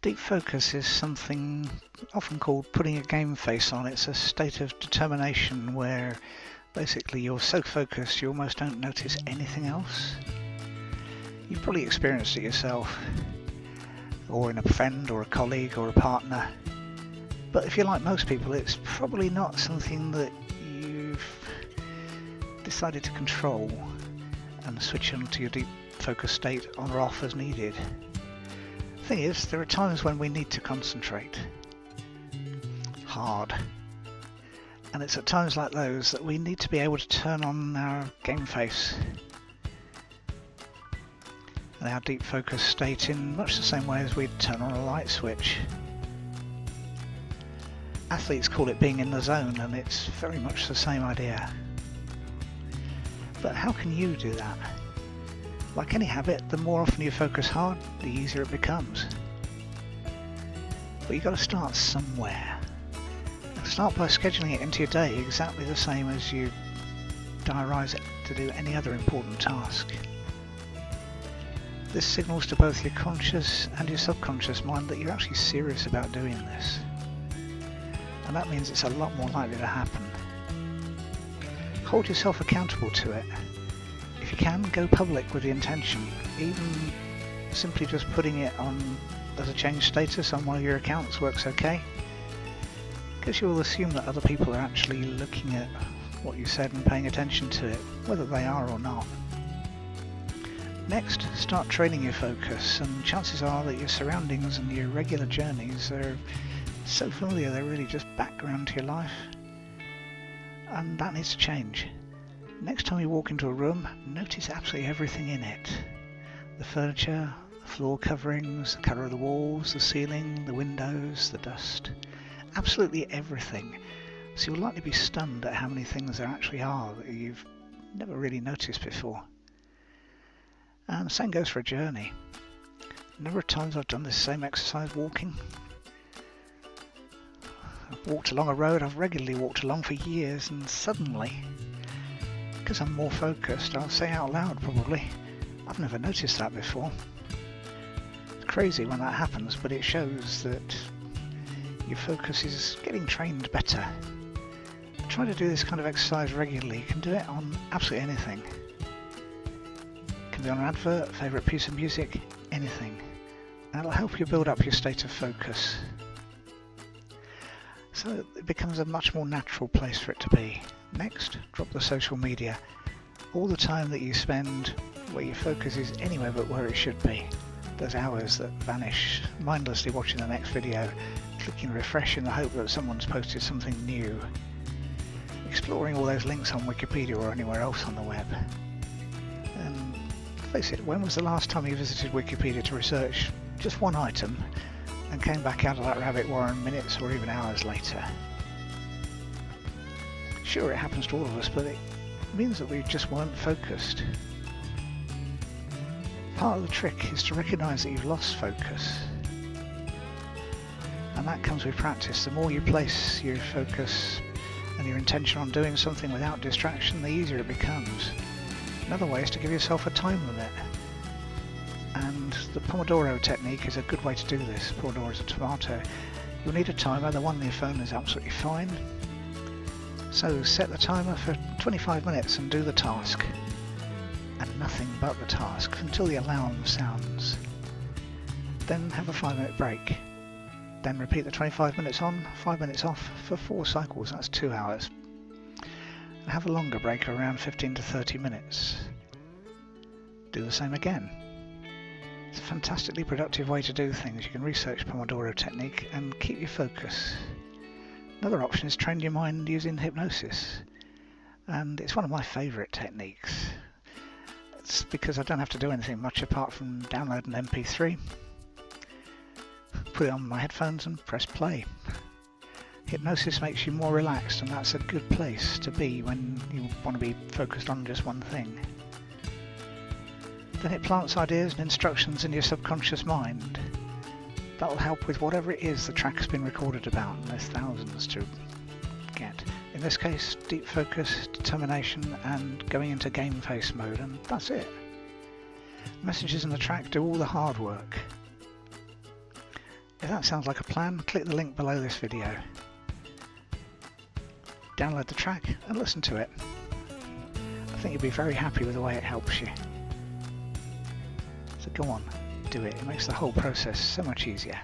Deep focus is something often called putting a game face on. It's a state of determination where basically you're so focused you almost don't notice anything else. You've probably experienced it yourself, or in a friend or a colleague or a partner. But if you're like most people, it's probably not something that you've decided to control and switch on to your deep focus state on or off as needed. The thing is, there are times when we need to concentrate hard, and it's at times like those that we need to be able to turn on our game face and our deep focus state in much the same way as we'd turn on a light switch. Athletes call it being in the zone, and it's very much the same idea. But how can you do that? Like any habit, the more often you focus hard, the easier it becomes. But you've got to start somewhere. Start by scheduling it into your day exactly the same as you diarize it to do any other important task. This signals to both your conscious and your subconscious mind that you're actually serious about doing this. And that means it's a lot more likely to happen. Hold yourself accountable to it. If you can, go public with the intention, even simply just putting it on as a change status on one of your accounts works okay, because you'll assume that other people are actually looking at what you said and paying attention to it, whether they are or not. Next, start training your focus, and chances are that your surroundings and your regular journeys are so familiar they're really just background to your life, and that needs to change. Next time you walk into a room, notice absolutely everything in it. The furniture, the floor coverings, the colour of the walls, the ceiling, the windows, the dust. Absolutely everything. So you'll likely be stunned at how many things there actually are that you've never really noticed before. And the same goes for a journey. A number of times I've done this same exercise walking. I've walked along a road I've regularly walked along for years, and suddenly, because I'm more focused, I'll say out loud probably, I've never noticed that before. It's crazy when that happens, but it shows that your focus is getting trained better. Try to do this kind of exercise regularly. You can do it on absolutely anything. It can be on an advert, a favourite piece of music, anything. And it'll help you build up your state of focus, so it becomes a much more natural place for it to be. Next, drop the social media. All the time that you spend where your focus is anywhere but where it should be. Those hours that vanish mindlessly watching the next video, clicking refresh in the hope that someone's posted something new, exploring all those links on Wikipedia or anywhere else on the web. And face it, when was the last time you visited Wikipedia to research just one item and came back out of that rabbit warren minutes or even hours later? Sure, it happens to all of us, but it means that we just weren't focused. Part of the trick is to recognise that you've lost focus. And that comes with practice. The more you place your focus and your intention on doing something without distraction, the easier it becomes. Another way is to give yourself a time limit. And the Pomodoro technique is a good way to do this. Pomodoro is a tomato. You'll need a timer. The one on your phone is absolutely fine. So set the timer for 25 minutes and do the task. And nothing but the task until the alarm sounds. Then have a 5-minute break. Then repeat the 25 minutes on, 5 minutes off for 4 cycles, that's 2 hours. And have a longer break around 15 to 30 minutes. Do the same again. It's a fantastically productive way to do things. You can research Pomodoro technique and keep your focus. Another option is train your mind using hypnosis. And it's one of my favourite techniques. It's because I don't have to do anything much apart from download an MP3, put it on my headphones and press play. Hypnosis makes you more relaxed, and that's a good place to be when you want to be focused on just one thing. Then it plants ideas and instructions in your subconscious mind. That'll help with whatever it is the track has been recorded about, and there's thousands to get. In this case, deep focus, determination, and going into game face mode, and that's it. Messages in the track do all the hard work. If that sounds like a plan, click the link below this video. Download the track and listen to it. I think you'll be very happy with the way it helps you. So go on, do it. It makes the whole process so much easier.